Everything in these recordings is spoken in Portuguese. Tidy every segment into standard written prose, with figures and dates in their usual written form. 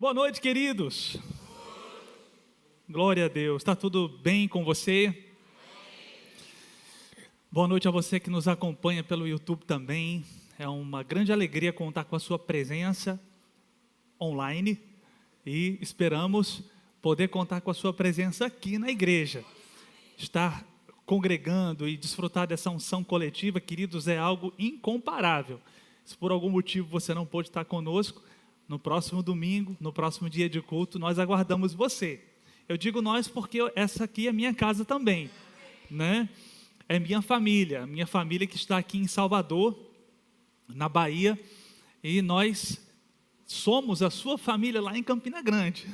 Boa noite, queridos. Glória a Deus. Está tudo bem com você? Boa noite a você que nos acompanha pelo YouTube também. É uma grande alegria contar com a sua presença online e esperamos poder contar com a sua presença aqui na igreja. Estar congregando e desfrutar dessa unção coletiva, queridos, é algo incomparável. Se por algum motivo você não pôde estar conosco, no próximo domingo, no próximo dia de culto, nós aguardamos você. Eu digo nós porque essa aqui é minha casa também, né? É minha família que está aqui em Salvador, na Bahia, e nós somos a sua família lá em Campina Grande.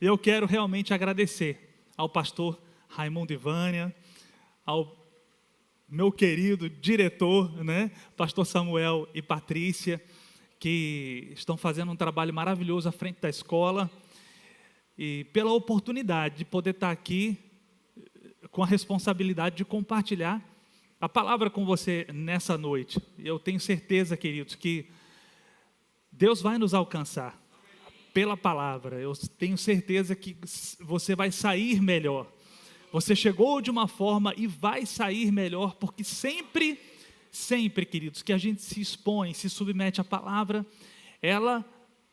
Eu quero realmente agradecer ao pastor Raimundo e Vânia, ao meu querido diretor, né? Pastor Samuel e Patrícia, que estão fazendo um trabalho maravilhoso à frente da escola, e pela oportunidade de poder estar aqui com a responsabilidade de compartilhar a palavra com você nessa noite. Eu tenho certeza, queridos, que Deus vai nos alcançar pela palavra. Eu tenho certeza que você vai sair melhor. Você chegou de uma forma e vai sair melhor, porque sempre, queridos, que a gente se expõe, se submete à palavra, ela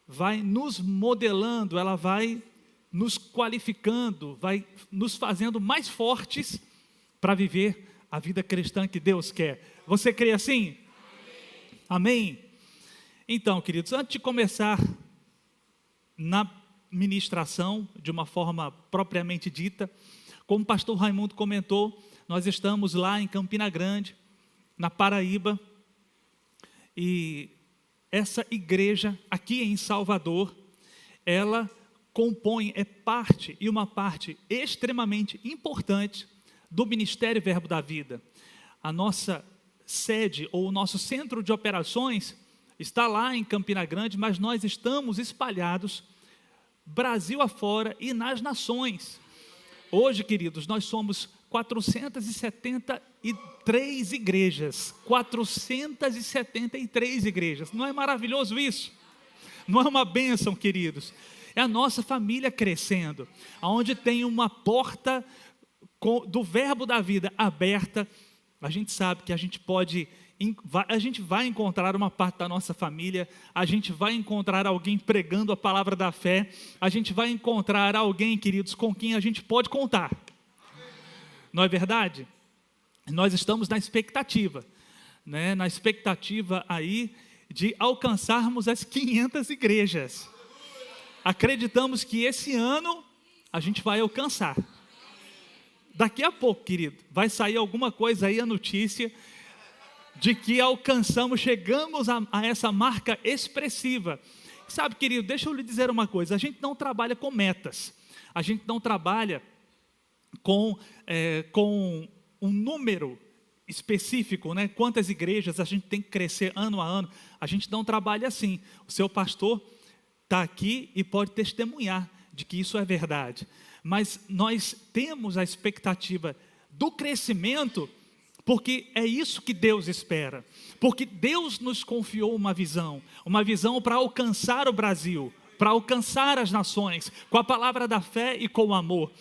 vai nos modelando, ela vai nos qualificando, vai nos fazendo mais fortes para viver a vida cristã que Deus quer. Você crê assim? Amém? Então, queridos, antes de começar na ministração, de uma forma propriamente dita, como o pastor Raimundo comentou, nós estamos lá em Campina Grande, na Paraíba, e essa igreja aqui em Salvador, ela compõe, é parte, e uma parte extremamente importante do Ministério Verbo da Vida. A nossa sede, ou o nosso centro de operações, está lá em Campina Grande, mas nós estamos espalhados Brasil afora e nas nações. Hoje, queridos, nós somos 473 igrejas, 473 igrejas, não é maravilhoso isso? Não é uma bênção, queridos? É a nossa família crescendo, onde tem uma porta do verbo da vida aberta. A gente sabe que a gente vai encontrar uma parte da nossa família, a gente vai encontrar alguém pregando a palavra da fé, a gente vai encontrar alguém, queridos, com quem a gente pode contar. Não é verdade? Nós estamos na expectativa, né? Na expectativa aí de alcançarmos as 500 igrejas. Acreditamos que esse ano a gente vai alcançar. Daqui a pouco, querido, vai sair alguma coisa aí, a notícia de que chegamos a essa marca expressiva. Sabe, querido, deixa eu lhe dizer uma coisa, a gente não trabalha com metas, a gente não trabalha com um número específico, né? Quantas igrejas a gente tem que crescer ano a ano, a gente não trabalha assim. O seu pastor está aqui e pode testemunhar de que isso é verdade, mas nós temos a expectativa do crescimento, porque é isso que Deus espera, porque Deus nos confiou uma visão para alcançar o Brasil, para alcançar as nações, com a palavra da fé e com o amor.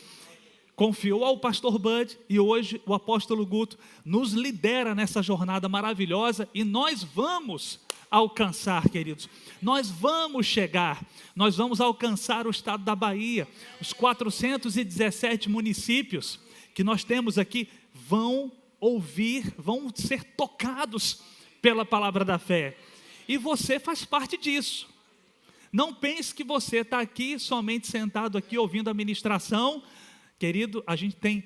Confiou ao pastor Bud e hoje o apóstolo Guto nos lidera nessa jornada maravilhosa e nós vamos alcançar, queridos, nós vamos chegar, nós vamos alcançar o estado da Bahia, os 417 municípios que nós temos aqui vão ser tocados pela palavra da fé, e você faz parte disso. Não pense que você está aqui, somente sentado aqui, ouvindo a ministração, querido, a gente tem,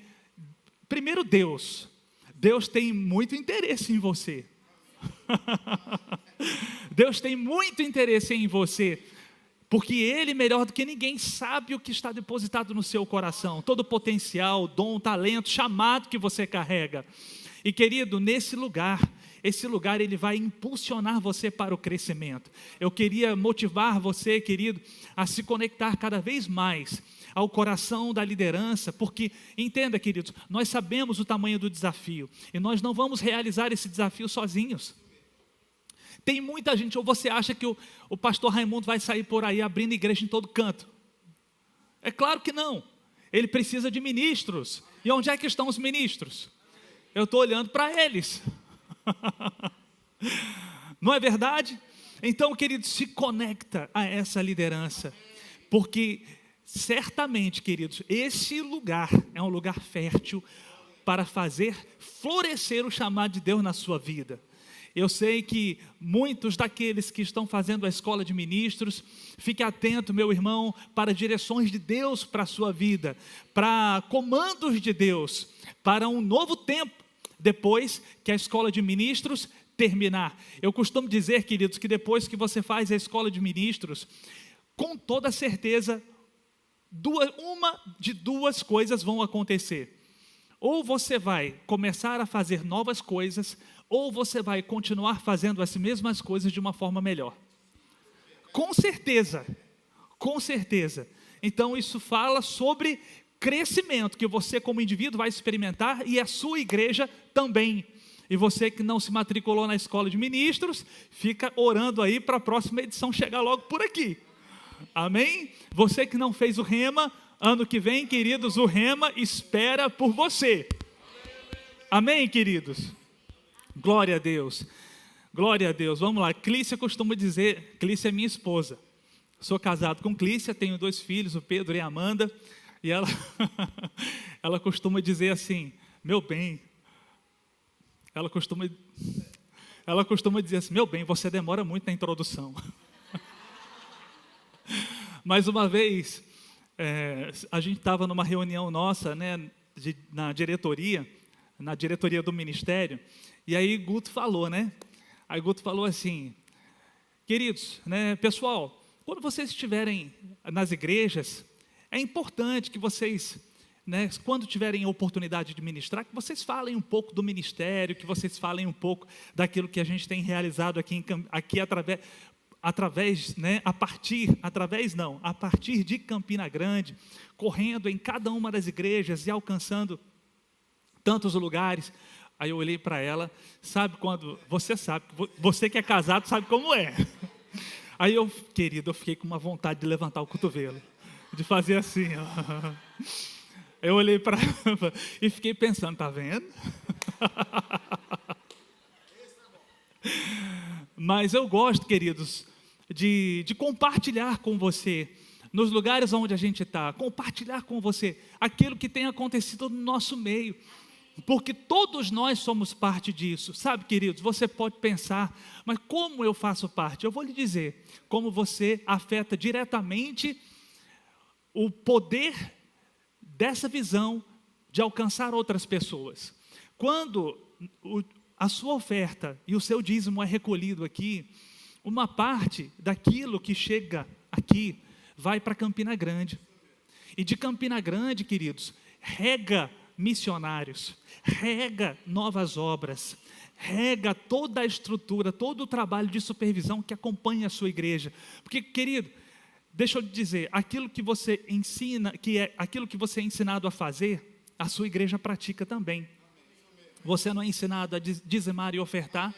primeiro Deus tem muito interesse em você, Deus tem muito interesse em você, porque Ele, melhor do que ninguém, sabe o que está depositado no seu coração, todo o potencial, dom, talento, chamado que você carrega. E, querido, esse lugar Ele vai impulsionar você para o crescimento. Eu queria motivar você, querido, a se conectar cada vez mais ao coração da liderança, porque, entenda, queridos, nós sabemos o tamanho do desafio, e nós não vamos realizar esse desafio sozinhos. Tem muita gente, ou você acha que o pastor Raimundo vai sair por aí abrindo igreja em todo canto? É claro que não. Ele precisa de ministros. E onde é que estão os ministros? Eu estou olhando para eles. Não é verdade? Então, querido, se conecta a essa liderança, porque certamente, queridos, esse lugar é um lugar fértil para fazer florescer o chamado de Deus na sua vida. Eu sei que muitos daqueles que estão fazendo a escola de ministros, fique atento, meu irmão, para direções de Deus para a sua vida, para comandos de Deus, para um novo tempo, depois que a escola de ministros terminar. Eu costumo dizer, queridos, que depois que você faz a escola de ministros, com toda certeza, uma de duas coisas vão acontecer. Ou você vai começar a fazer novas coisas, ou você vai continuar fazendo as mesmas coisas de uma forma melhor. Com certeza, com certeza. Então isso fala sobre crescimento, que você como indivíduo vai experimentar, e a sua igreja também. E você que não se matriculou na escola de ministros, fica orando aí para a próxima edição chegar logo por aqui. Amém? Você que não fez o rema, ano que vem, queridos, o rema espera por você. Amém, queridos? Glória a Deus. Glória a Deus. Vamos lá. Clícia costuma dizer, Clícia é minha esposa. Sou casado com Clícia, tenho 2 filhos, o Pedro e a Amanda. E ela costuma dizer assim, meu bem, ela costuma dizer assim, meu bem, você demora muito na introdução. Mais uma vez, a gente estava numa reunião nossa, né, na diretoria do ministério, e aí Guto falou, né? Aí Guto falou assim, queridos, né, pessoal, quando vocês estiverem nas igrejas, é importante que vocês, né, quando tiverem oportunidade de ministrar, que vocês falem um pouco do ministério, que vocês falem um pouco daquilo que a gente tem realizado aqui através, né, a partir de Campina Grande, correndo em cada uma das igrejas e alcançando tantos lugares. Aí eu olhei para ela, sabe quando, você que é casado sabe como é. Aí eu fiquei com uma vontade de levantar o cotovelo, de fazer assim, ó. Eu olhei para ela e fiquei pensando, tá vendo? Mas eu gosto, queridos, de compartilhar com você, nos lugares onde a gente está, compartilhar com você aquilo que tem acontecido no nosso meio, porque todos nós somos parte disso, sabe, queridos? Você pode pensar, mas como eu faço parte? Eu vou lhe dizer, como você afeta diretamente o poder dessa visão de alcançar outras pessoas. Quando a sua oferta e o seu dízimo é recolhido aqui, uma parte daquilo que chega aqui vai para Campina Grande. E de Campina Grande, queridos, rega missionários, rega novas obras, rega toda a estrutura, todo o trabalho de supervisão que acompanha a sua igreja. Porque, querido, deixa eu lhe dizer, aquilo que você ensina, aquilo que você é ensinado a fazer, a sua igreja pratica também. Você não é ensinado a dizimar e ofertar,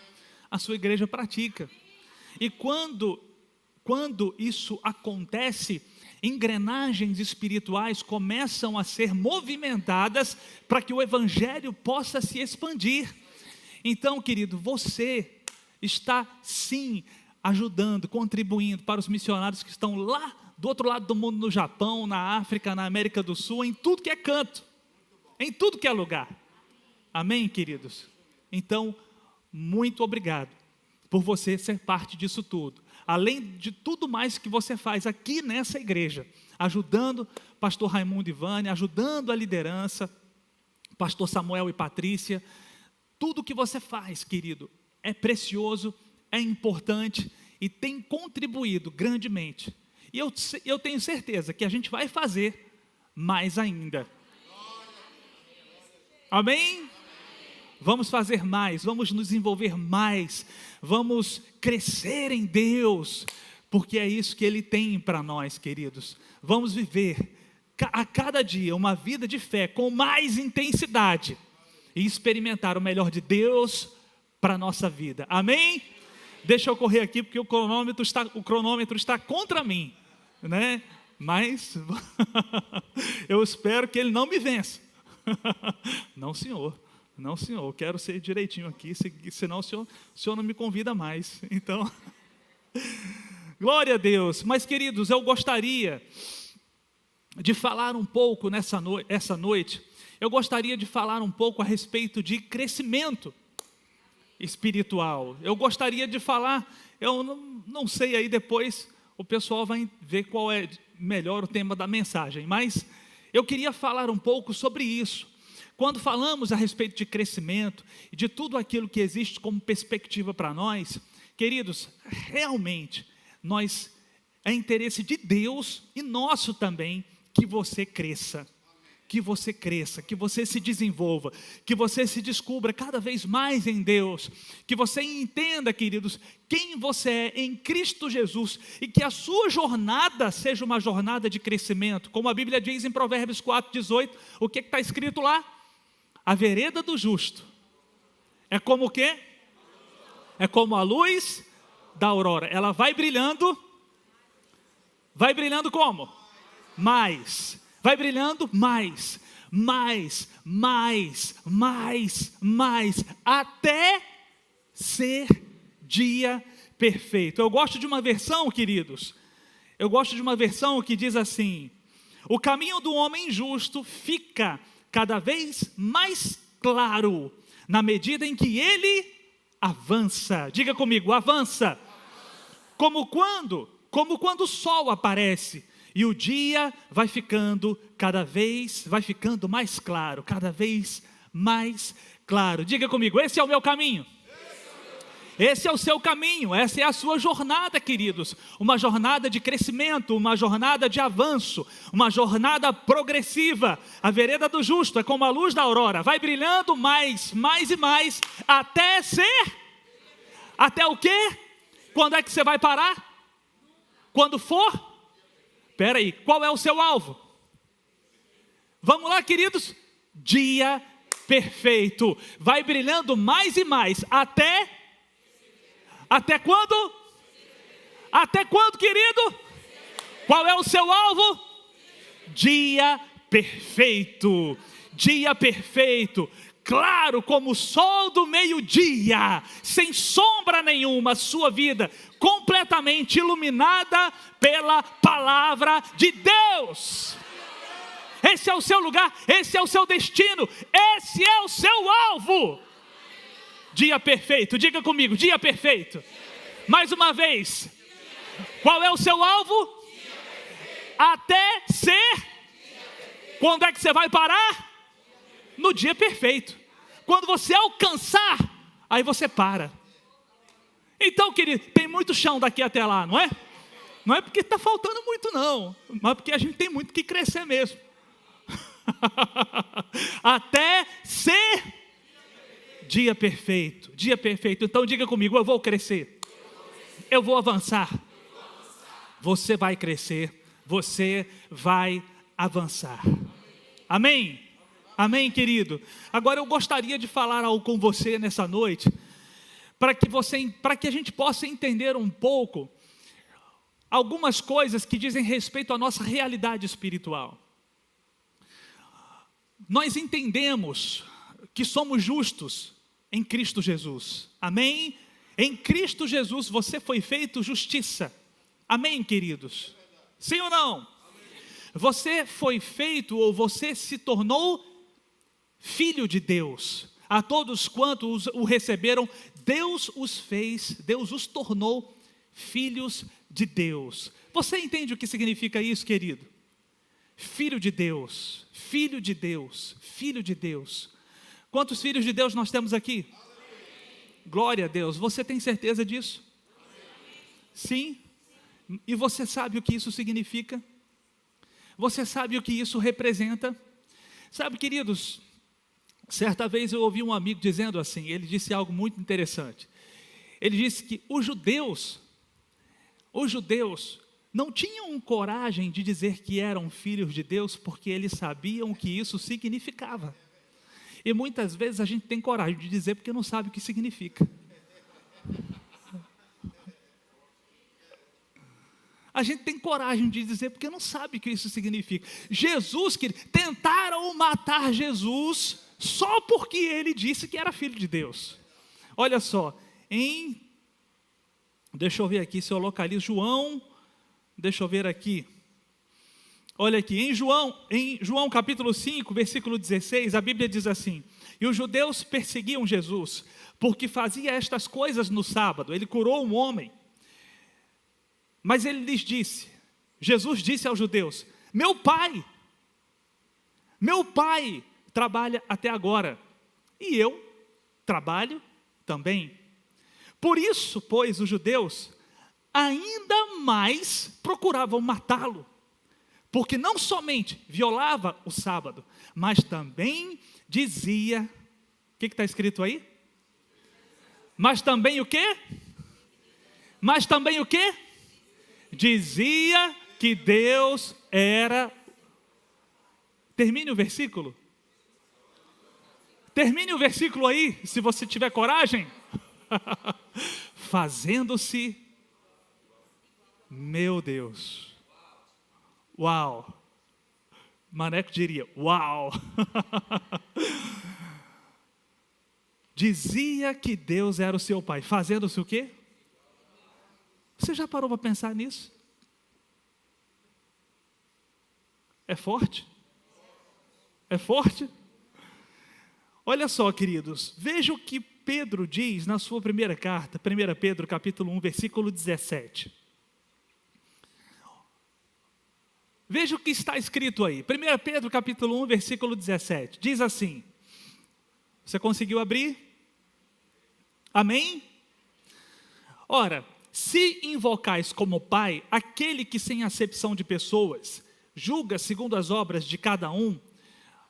a sua igreja pratica. E quando isso acontece, engrenagens espirituais começam a ser movimentadas para que o evangelho possa se expandir. Então, querido, você está sim ajudando, contribuindo para os missionários que estão lá do outro lado do mundo, no Japão, na África, na América do Sul, em tudo que é canto, em tudo que é lugar. Amém, queridos? Então, muito obrigado por você ser parte disso tudo. Além de tudo mais que você faz aqui nessa igreja, ajudando pastor Raimundo e Vânia, ajudando a liderança, pastor Samuel e Patrícia, tudo que você faz, querido, é precioso, é importante e tem contribuído grandemente. E eu tenho certeza que a gente vai fazer mais ainda. Amém? Vamos fazer mais, vamos nos envolver mais, vamos crescer em Deus, porque é isso que Ele tem para nós, queridos. Vamos viver a cada dia uma vida de fé com mais intensidade e experimentar o melhor de Deus para a nossa vida. Amém? Deixa eu correr aqui, porque o cronômetro está contra mim, né? Mas eu espero que ele não me vença. Não, senhor. Não, senhor. Eu quero ser direitinho aqui, senão o senhor não me convida mais. Então, glória a Deus. Mas, queridos, eu gostaria de falar um pouco essa noite. Eu gostaria de falar um pouco a respeito de crescimento espiritual. Eu gostaria de falar, eu não sei, aí depois o pessoal vai ver qual é melhor o tema da mensagem, mas eu queria falar um pouco sobre isso. Quando falamos a respeito de crescimento e de tudo aquilo que existe como perspectiva para nós, queridos, realmente, é interesse de Deus e nosso também que você cresça. Que você cresça, que você se desenvolva, que você se descubra cada vez mais em Deus, que você entenda, queridos, quem você é em Cristo Jesus, e que a sua jornada seja uma jornada de crescimento, como a Bíblia diz em Provérbios 4:18, o que está escrito lá? A vereda do justo é como o quê? É como a luz da aurora, ela vai brilhando como? Vai brilhando mais, até ser dia perfeito. Eu gosto de uma versão, queridos, que diz assim: o caminho do homem justo fica cada vez mais claro, na medida em que ele avança. Diga comigo, avança. Como quando o sol aparece, e o dia vai ficando mais claro, cada vez mais claro. Diga comigo, esse é o meu caminho. Esse é o seu caminho, essa é a sua jornada, queridos. Uma jornada de crescimento, uma jornada de avanço, uma jornada progressiva. A vereda do justo é como a luz da aurora, vai brilhando mais e mais, até o quê? Quando é que você vai parar? Quando for? Espera aí, qual é o seu alvo? Vamos lá, queridos. Dia perfeito. Vai brilhando mais e mais. Até quando? Até quando, querido? Qual é o seu alvo? Dia perfeito. Dia perfeito. Claro como o sol do meio-dia, sem sombra nenhuma, sua vida completamente iluminada pela palavra de Deus. Esse é o seu lugar, esse é o seu destino, esse é o seu alvo. Dia perfeito, diga comigo, dia perfeito. Mais uma vez, qual é o seu alvo? Até ser. Quando é que você vai parar? No dia perfeito. Quando você alcançar, aí você para. Então, querido, tem muito chão daqui até lá, não é? Não é porque está faltando muito não, mas porque a gente tem muito que crescer mesmo. Até ser dia perfeito. Dia perfeito. Então diga comigo, eu vou crescer. Eu vou avançar. Você vai crescer. Você vai avançar. Amém? Amém, querido? Agora eu gostaria de falar algo com você nessa noite, para que a gente possa entender um pouco algumas coisas que dizem respeito à nossa realidade espiritual. Nós entendemos que somos justos em Cristo Jesus. Amém? Em Cristo Jesus você foi feito justiça. Amém, queridos? Sim ou não? Amém. Você foi feito, ou você se tornou filho de Deus. A todos quantos o receberam, Deus os tornou filhos de Deus. Você entende o que significa isso, querido? Filho de Deus, filho de Deus, filho de Deus. Quantos filhos de Deus nós temos aqui? Glória a Deus. Você tem certeza disso? Sim? E você sabe o que isso significa? Você sabe o que isso representa? Sabe, queridos, certa vez eu ouvi um amigo dizendo assim, ele disse algo muito interessante. Ele disse que os judeus não tinham coragem de dizer que eram filhos de Deus, porque eles sabiam o que isso significava. E muitas vezes a gente tem coragem de dizer porque não sabe o que significa. A gente tem coragem de dizer, porque não sabe o que isso significa. Jesus, que tentaram matar Jesus só porque ele disse que era filho de Deus. Olha só, deixa eu ver aqui se eu localizo João, deixa eu ver aqui. Olha aqui, em João capítulo 5, versículo 16, a Bíblia diz assim: e os judeus perseguiam Jesus, porque fazia estas coisas no sábado. Ele curou um homem. Mas ele lhes disse, Jesus disse aos judeus: meu pai trabalha até agora, e eu trabalho também. Por isso, pois, os judeus ainda mais procuravam matá-lo, porque não somente violava o sábado, mas também dizia, o que está escrito aí? Mas também o quê? Mas também o quê? Dizia que Deus era... Termine o versículo. Termine o versículo aí, se você tiver coragem. Fazendo-se... Meu Deus. Uau. Maneco diria, uau. Dizia que Deus era o seu pai. Fazendo-se o quê? Você já parou para pensar nisso? É forte? É forte? Olha só, queridos, veja o que Pedro diz na sua primeira carta, 1 Pedro capítulo 1, versículo 17. Veja o que está escrito aí, 1 Pedro capítulo 1, versículo 17, diz assim, você conseguiu abrir? Amém? Ora, se invocais como Pai, aquele que sem acepção de pessoas, julga segundo as obras de cada um,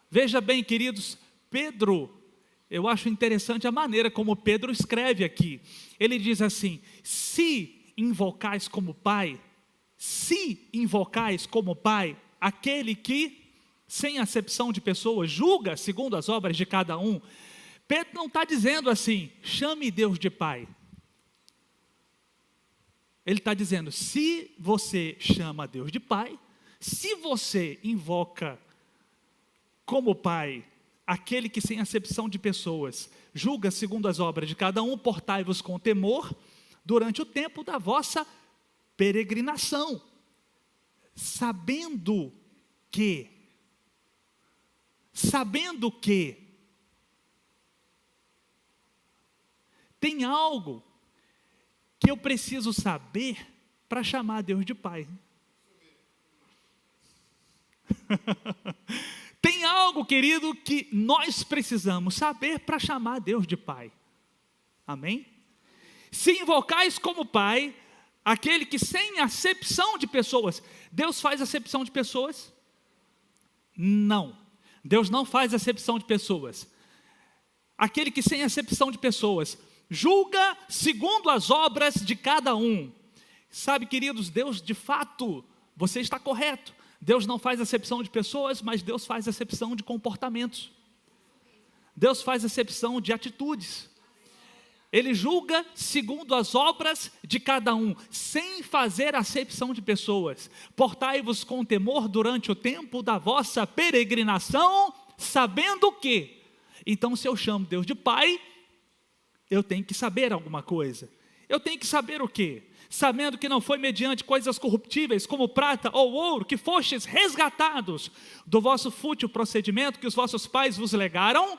veja bem, queridos, Pedro, eu acho interessante a maneira como Pedro escreve aqui, ele diz assim, se invocais como Pai, aquele que sem acepção de pessoas, julga segundo as obras de cada um, Pedro não está dizendo assim, chame Deus de Pai. Ele está dizendo, se você chama Deus de Pai, se você invoca como Pai, aquele que sem acepção de pessoas, julga segundo as obras de cada um, portai-vos com temor, durante o tempo da vossa peregrinação, sabendo que tem algo que eu preciso saber para chamar Deus de Pai. Tem algo, querido, que nós precisamos saber para chamar Deus de Pai. Amém? Se invocais como Pai, aquele que sem acepção de pessoas, Deus faz acepção de pessoas? Não, Deus não faz acepção de pessoas. Aquele que sem acepção de pessoas, julga segundo as obras de cada um. Sabe, queridos, Deus de fato, você está correto. Deus não faz acepção de pessoas, mas Deus faz acepção de comportamentos. Deus faz acepção de atitudes. Ele julga segundo as obras de cada um, sem fazer acepção de pessoas. Portai-vos com temor durante o tempo da vossa peregrinação, sabendo que. Então, se eu chamo Deus de Pai, eu tenho que saber alguma coisa. Eu tenho que saber o quê? Sabendo que não foi mediante coisas corruptíveis, como prata ou ouro, que fostes resgatados do vosso fútil procedimento que os vossos pais vos legaram,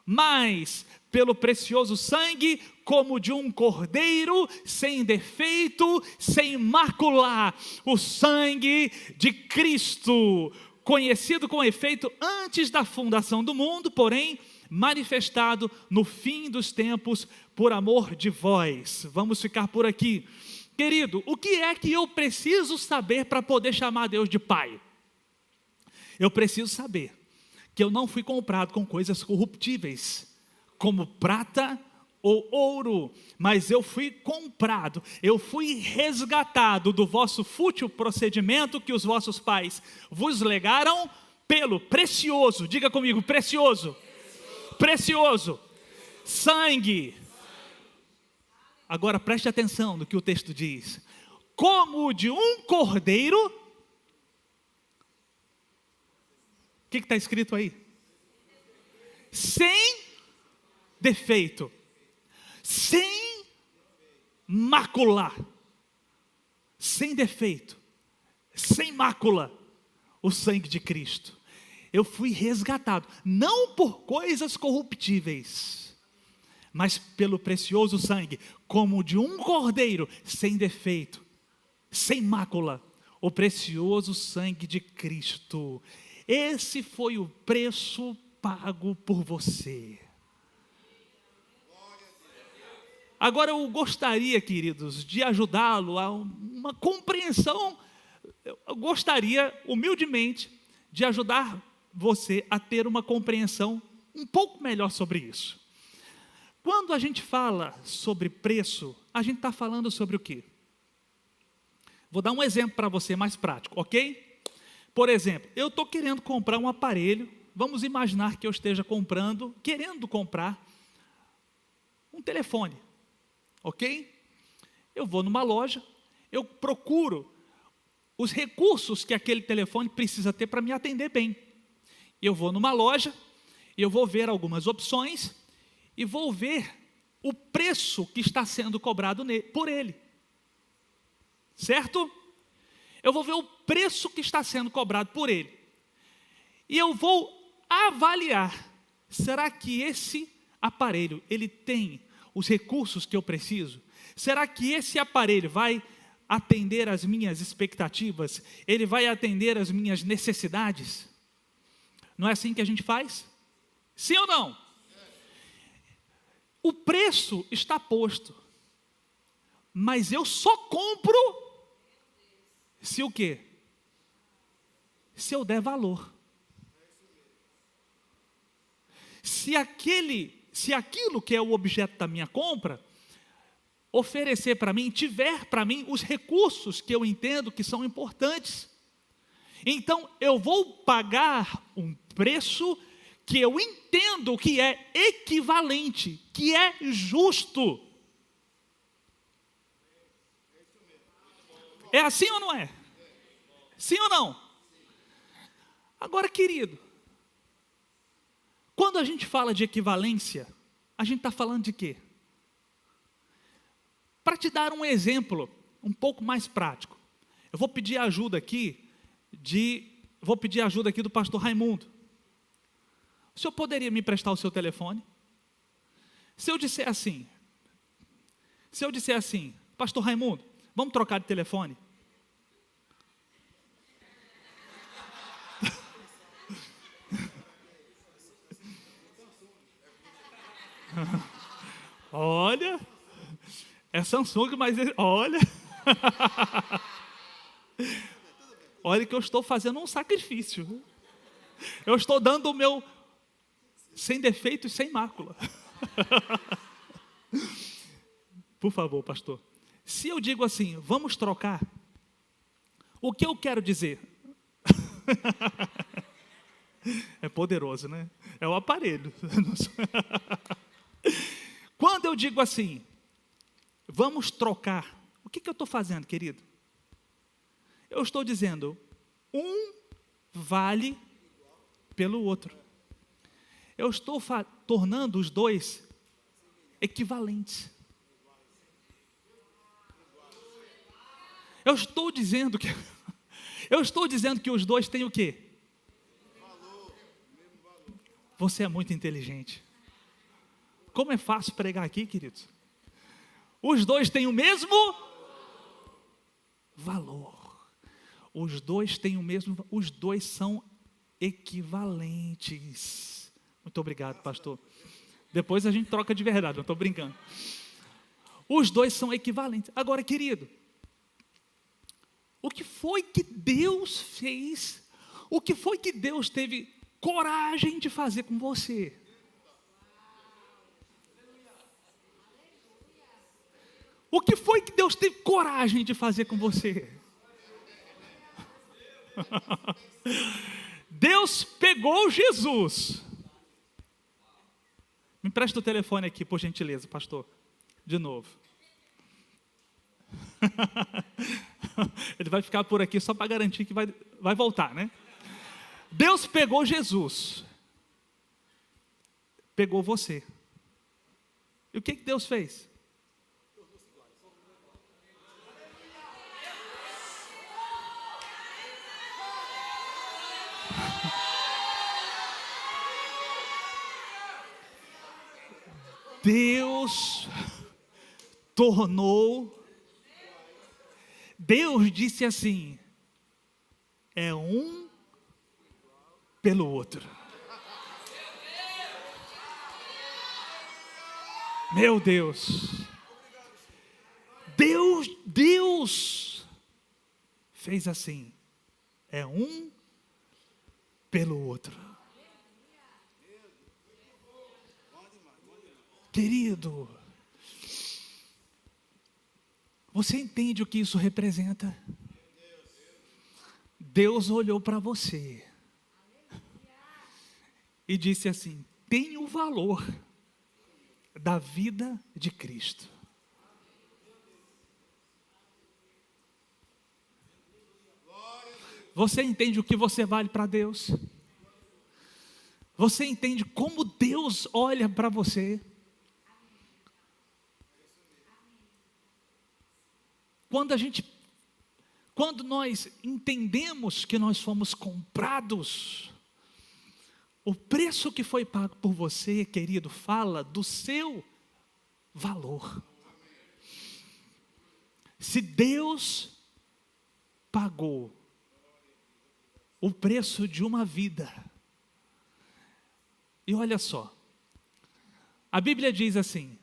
mas pelo precioso sangue, como de um cordeiro, sem defeito, sem mácula, o sangue de Cristo, conhecido com efeito antes da fundação do mundo, porém manifestado no fim dos tempos por amor de vós. Vamos ficar por aqui. Querido, o que é que eu preciso saber para poder chamar Deus de Pai? Eu preciso saber que eu não fui comprado com coisas corruptíveis, como prata ou ouro, mas eu fui comprado, eu fui resgatado do vosso fútil procedimento que os vossos pais vos legaram pelo precioso, diga comigo, precioso, sangue. Agora preste atenção no que o texto diz, como o de um cordeiro. O que está escrito aí? Sem defeito, sem mácula, sem defeito, sem mácula, o sangue de Cristo. Eu fui resgatado, não por coisas corruptíveis, mas pelo precioso sangue, como de um cordeiro, sem defeito, sem mácula, o precioso sangue de Cristo. Esse foi o preço pago por você. Agora eu gostaria, queridos, de ajudá-lo a uma compreensão. Eu gostaria, humildemente, de ajudar você a ter uma compreensão um pouco melhor sobre isso. Quando a gente fala sobre preço, a gente está falando sobre o quê? Vou dar um exemplo para você mais prático, ok? Por exemplo, eu estou querendo comprar um aparelho. Vamos imaginar que eu esteja querendo comprar um telefone, ok? Eu vou numa loja, eu procuro os recursos que aquele telefone precisa ter para me atender bem. Eu vou numa loja, eu vou ver algumas opções e vou ver o preço que está sendo cobrado por ele. Certo? Eu vou ver o preço que está sendo cobrado por ele. E eu vou avaliar, será que esse aparelho, ele tem os recursos que eu preciso? Será que esse aparelho vai atender às minhas expectativas? Ele vai atender às minhas necessidades? Não é assim que a gente faz? Sim ou não? O preço está posto, mas eu só compro se o quê? Se eu der valor. Se aquilo que é o objeto da minha compra oferecer para mim, tiver para mim os recursos que eu entendo que são importantes, então eu vou pagar um preço que eu entendo que é equivalente, que é justo. É assim ou não é? Sim ou não? Agora, querido, quando a gente fala de equivalência, a gente está falando de quê? Para te dar um exemplo um pouco mais prático, eu vou pedir ajuda aqui do pastor Raimundo. O senhor poderia me emprestar o seu telefone? Se eu disser assim, pastor Raimundo, vamos trocar de telefone? Olha, é Samsung, mas olha, olha que eu estou fazendo um sacrifício. Eu estou dando o meu sem defeito e sem mácula. Por favor, pastor. Se eu digo assim, vamos trocar, o que eu quero dizer? É poderoso, né? É o aparelho. Quando eu digo assim, vamos trocar, o que eu estou fazendo, querido? Eu estou dizendo, um vale pelo outro. Eu estou tornando os dois equivalentes. Eu estou dizendo que os dois têm o quê? Você é muito inteligente. Como é fácil pregar aqui, queridos. Os dois têm o mesmo valor. Os dois têm o mesmo, os dois são equivalentes. Muito obrigado, pastor. Depois a gente troca de verdade, não estou brincando. Os dois são equivalentes. Agora, querido, o que foi que Deus fez? O que foi que Deus teve coragem de fazer com você? O que foi que Deus teve coragem de fazer com você? Deus pegou Jesus. Me empresta o telefone aqui, por gentileza, pastor. De novo. Ele vai ficar por aqui só para garantir que vai voltar, né? Deus pegou Jesus, pegou você. E o que Deus fez? Deus disse assim: é um pelo outro. Meu Deus, Deus fez assim, é um pelo outro. Querido, você entende o que isso representa? Deus olhou para você e disse assim: tem o valor da vida de Cristo. Você entende o que você vale para Deus? Você entende como Deus olha para você? Quando nós entendemos que nós fomos comprados, o preço que foi pago por você, querido, fala do seu valor. Se Deus pagou o preço de uma vida, e olha só, a Bíblia diz assim: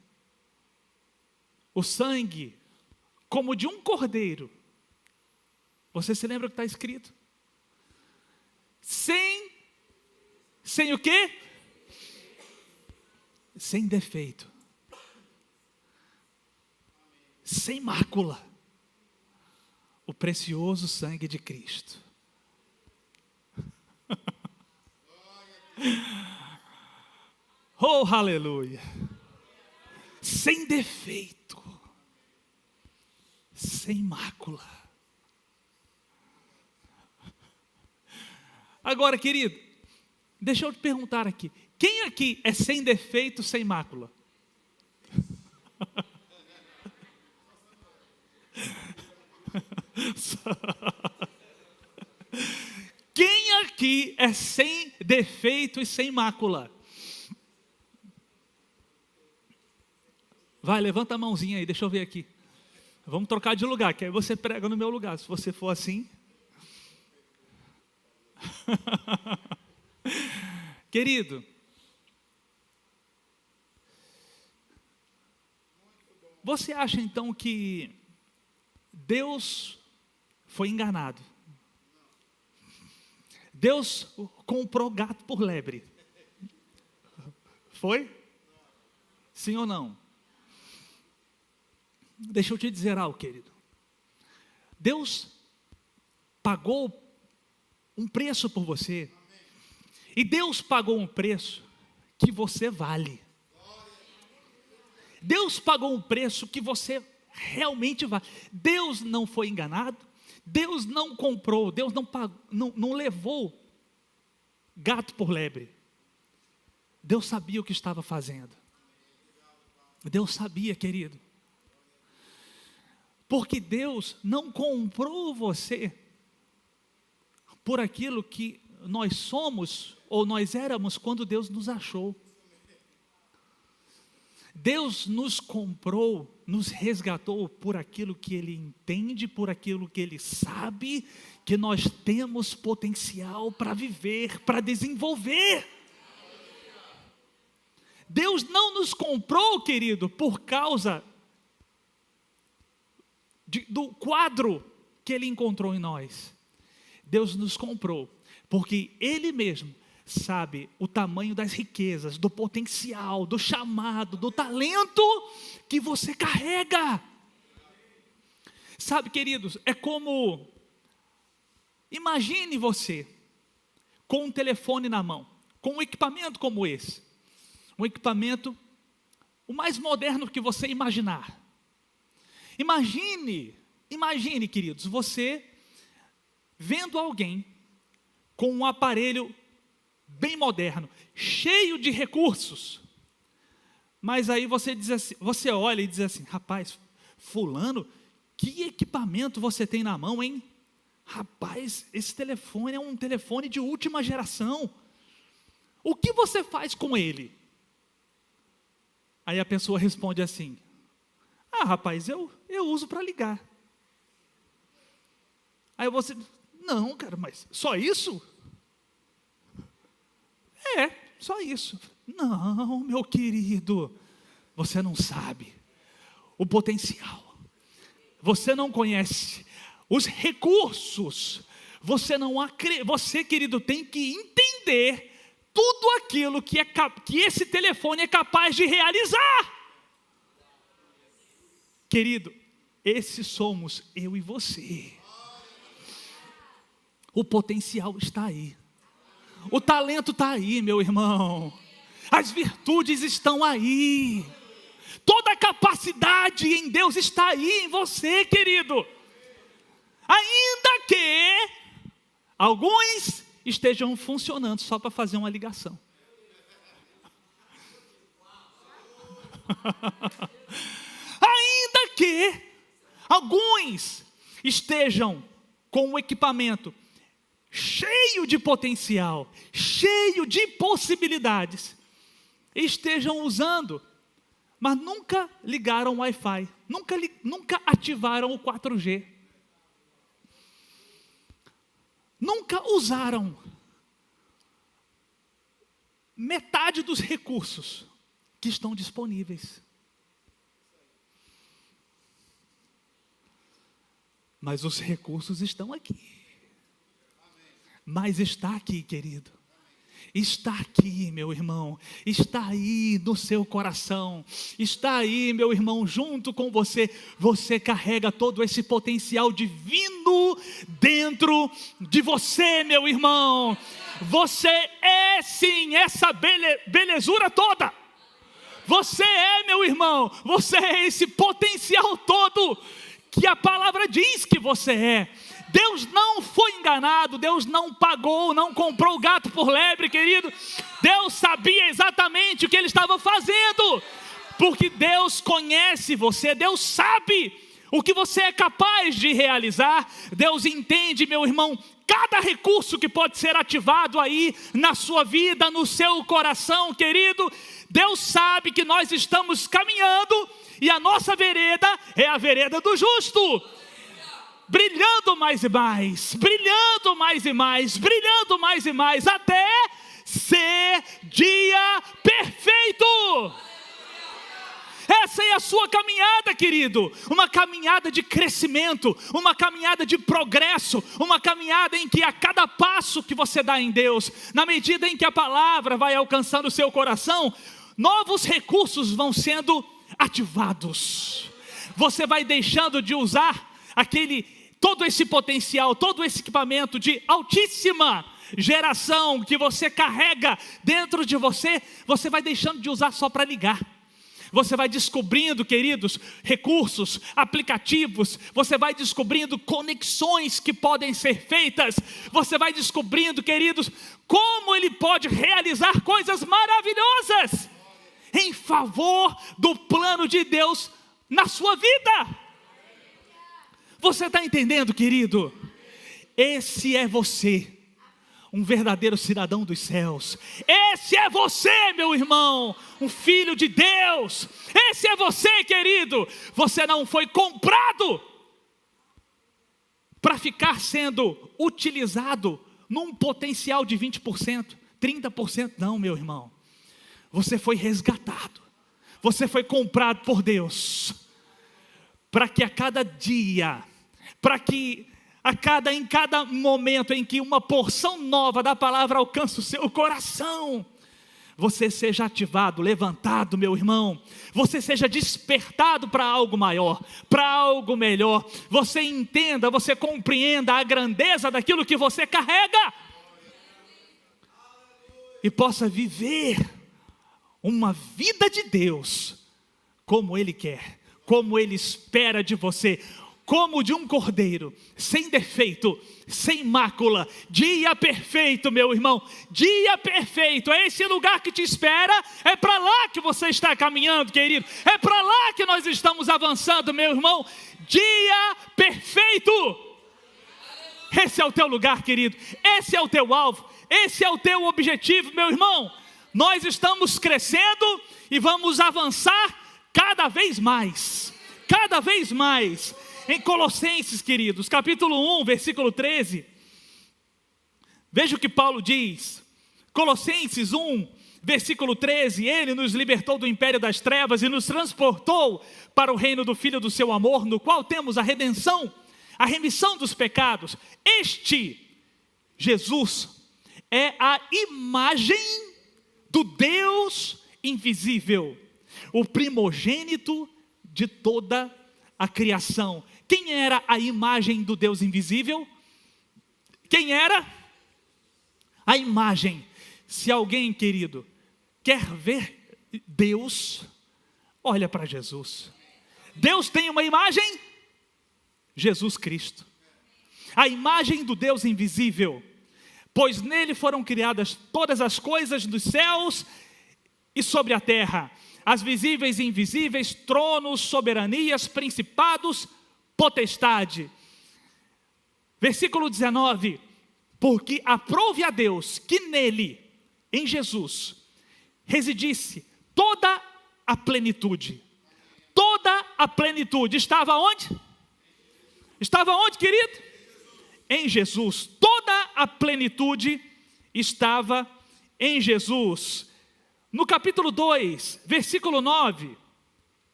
o sangue como de um cordeiro. Você se lembra o que está escrito? Sem o quê? Sem defeito. Sem mácula. O precioso sangue de Cristo. Oh, aleluia. Sem defeito. Sem mácula. Agora, querido, deixa eu te perguntar aqui: quem aqui é sem defeito, sem mácula? Quem aqui é sem defeito e sem mácula? Vai, levanta a mãozinha aí, deixa eu ver aqui. Vamos trocar de lugar, que aí você prega no meu lugar, se você for assim. Querido, você acha então que Deus foi enganado? Deus comprou gato por lebre? Foi? Sim ou não? Deixa eu te dizer algo, querido. Deus pagou um preço por você. E Deus pagou um preço que você vale. Deus pagou um preço que você realmente vale. Deus não foi enganado. Deus não comprou. Deus não pagou, não levou gato por lebre. Deus sabia o que estava fazendo. Deus sabia, querido. Porque Deus não comprou você por aquilo que nós somos ou nós éramos quando Deus nos achou. Deus nos comprou, nos resgatou por aquilo que Ele entende, por aquilo que Ele sabe, que nós temos potencial para viver, para desenvolver. Deus não nos comprou, querido, por causa do quadro que Ele encontrou em nós. Deus nos comprou porque Ele mesmo sabe o tamanho das riquezas, do potencial, do chamado, do talento que você carrega. Sabe, queridos, é como, imagine você com um telefone na mão, com um equipamento como esse, um equipamento o mais moderno que você imaginar. Imagine Imagine, queridos, você vendo alguém com um aparelho bem moderno, cheio de recursos, mas aí você diz assim, você olha e diz assim: rapaz, fulano, que equipamento você tem na mão, hein? Rapaz, esse telefone é um telefone de última geração. O que você faz com ele? Aí a pessoa responde assim: ah, rapaz, eu uso para ligar. Aí você: não, cara, mas só isso? É, só isso. Não, meu querido, você não sabe o potencial. Você não conhece os recursos. Você, querido, tem que entender tudo aquilo que esse telefone é capaz de realizar. Querido, esses somos eu e você. O potencial está aí. O talento está aí, meu irmão. As virtudes estão aí. Toda a capacidade em Deus está aí em você, querido. Ainda que alguns estejam funcionando só para fazer uma ligação. Ainda que alguns estejam com o equipamento cheio de potencial, cheio de possibilidades, estejam usando, mas nunca ligaram o Wi-Fi, nunca ativaram o 4G, nunca usaram metade dos recursos que estão disponíveis. Mas os recursos estão aqui. Mas está aqui, querido. Está aqui, meu irmão. Está aí no seu coração. Está aí, meu irmão, junto com você. Você carrega todo esse potencial divino dentro de você, meu irmão. Você é sim essa belezura toda. Você é, meu irmão. Você é esse potencial todo que a palavra diz que você é. Deus não foi enganado, Deus não pagou, não comprou o gato por lebre, querido. Deus sabia exatamente o que Ele estava fazendo, porque Deus conhece você, Deus sabe o que você é capaz de realizar. Deus entende, meu irmão, cada recurso que pode ser ativado aí na sua vida, no seu coração, querido. Deus sabe que nós estamos caminhando e a nossa vereda é a vereda do justo. Brilhando mais e mais, brilhando mais e mais, brilhando mais e mais, até ser dia perfeito. Essa é a sua caminhada, querido. Uma caminhada de crescimento, uma caminhada de progresso, uma caminhada em que a cada passo que você dá em Deus, na medida em que a palavra vai alcançando o seu coração, novos recursos vão sendo ativados. Você vai deixando de usar todo esse potencial, todo esse equipamento de altíssima geração que você carrega dentro de você, você vai deixando de usar só para ligar. Você vai descobrindo, queridos, recursos, aplicativos, você vai descobrindo conexões que podem ser feitas, você vai descobrindo, queridos, como Ele pode realizar coisas maravilhosas em favor do plano de Deus na sua vida. Você está entendendo, querido? Esse é você, um verdadeiro cidadão dos céus. Esse é você, meu irmão, um filho de Deus. Esse é você, querido. Você não foi comprado para ficar sendo utilizado num potencial de 20%, 30%. Não, meu irmão. Você foi resgatado. Você foi comprado por Deus. Para que a cada dia, em cada momento em que uma porção nova da palavra alcança o seu coração, você seja ativado, levantado, meu irmão. Você seja despertado para algo maior, para algo melhor. Você entenda, você compreenda a grandeza daquilo que você carrega. E possa viver uma vida de Deus como Ele quer, como Ele espera de você, como de um cordeiro, sem defeito, sem mácula, dia perfeito, meu irmão, dia perfeito. É esse lugar que te espera, é para lá que você está caminhando, querido, é para lá que nós estamos avançando, meu irmão, dia perfeito. Esse é o teu lugar, querido, esse é o teu alvo, esse é o teu objetivo, meu irmão. Nós estamos crescendo e vamos avançar cada vez mais, cada vez mais. Em Colossenses, queridos, capítulo 1, versículo 13, veja o que Paulo diz. Colossenses 1, versículo 13, ele nos libertou do império das trevas e nos transportou para o reino do Filho do seu amor, no qual temos a redenção, a remissão dos pecados. Este, Jesus, é a imagem do Deus invisível, o primogênito de toda a criação. Quem era a imagem do Deus invisível? Quem era? A imagem. Se alguém, querido, quer ver Deus, olha para Jesus. Deus tem uma imagem? Jesus Cristo. A imagem do Deus invisível, pois nele foram criadas todas as coisas dos céus e sobre a terra, as visíveis e invisíveis, tronos, soberanias, principados, potestade. Versículo 19, porque aprouve a Deus que nele, em Jesus, residisse toda a plenitude. Toda a plenitude estava onde? Estava onde, querido? Em Jesus. Toda a plenitude estava em Jesus. No capítulo 2, versículo 9,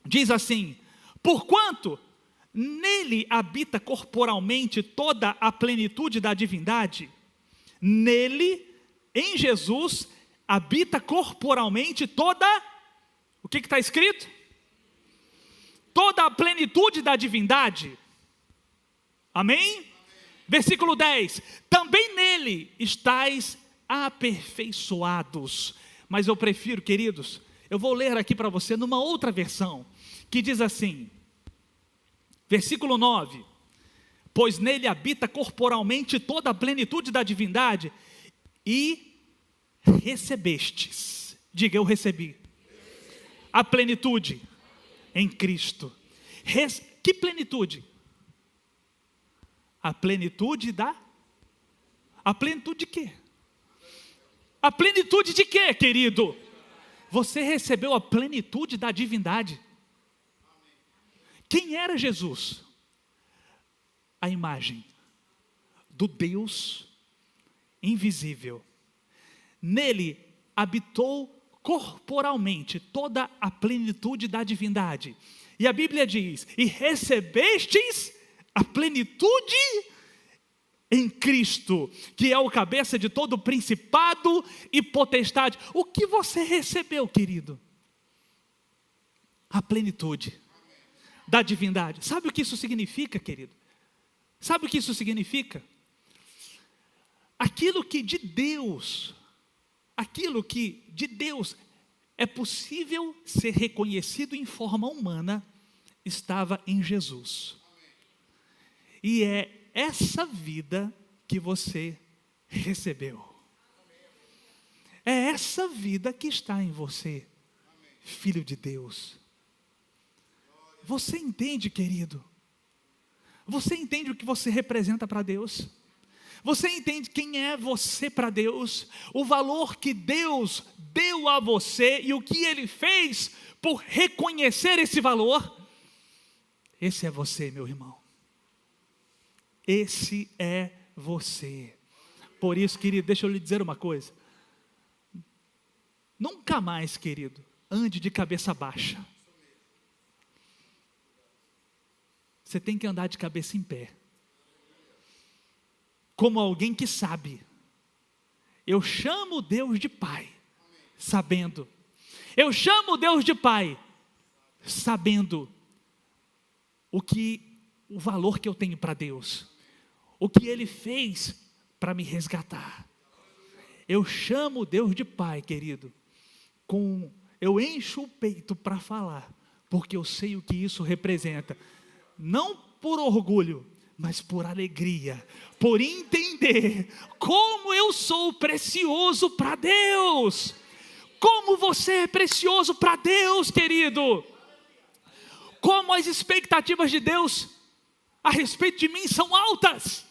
diz assim: porquanto nele habita corporalmente toda a plenitude da divindade. Nele, em Jesus, habita corporalmente toda, o que está escrito? Toda a plenitude da divindade. Amém? Versículo 10, também nele estáis aperfeiçoados. Mas eu prefiro, queridos, eu vou ler aqui para você numa outra versão, que diz assim, versículo 9, pois nele habita corporalmente toda a plenitude da divindade, e recebestes, diga eu recebi, a plenitude em Cristo. Que plenitude? A plenitude a plenitude de quê? A plenitude de quê, querido? Você recebeu a plenitude da divindade. Quem era Jesus? A imagem do Deus invisível. Nele habitou corporalmente toda a plenitude da divindade. E a Bíblia diz, e recebestes a plenitude em Cristo, que é o cabeça de todo principado e potestade. O que você recebeu, querido? A plenitude da divindade. Sabe o que isso significa, querido? Sabe o que isso significa? Aquilo que de Deus é possível ser reconhecido em forma humana, estava em Jesus. E é essa vida que você recebeu. É essa vida que está em você, filho de Deus. Você entende, querido? Você entende o que você representa para Deus? Você entende quem é você para Deus? O valor que Deus deu a você e o que Ele fez por reconhecer esse valor? Esse é você, meu irmão. Esse é você. Por isso, querido, deixa eu lhe dizer uma coisa. Nunca mais, querido, ande de cabeça baixa. Você tem que andar de cabeça em pé. Como alguém que sabe. Eu chamo Deus de Pai, sabendo. Eu chamo Deus de Pai, sabendo o valor que eu tenho para Deus. O que Ele fez para me resgatar. Eu chamo Deus de Pai, querido. Eu encho o peito para falar, porque eu sei o que isso representa. Não por orgulho, mas por alegria, por entender como eu sou precioso para Deus. Como você é precioso para Deus, querido. Como as expectativas de Deus a respeito de mim são altas.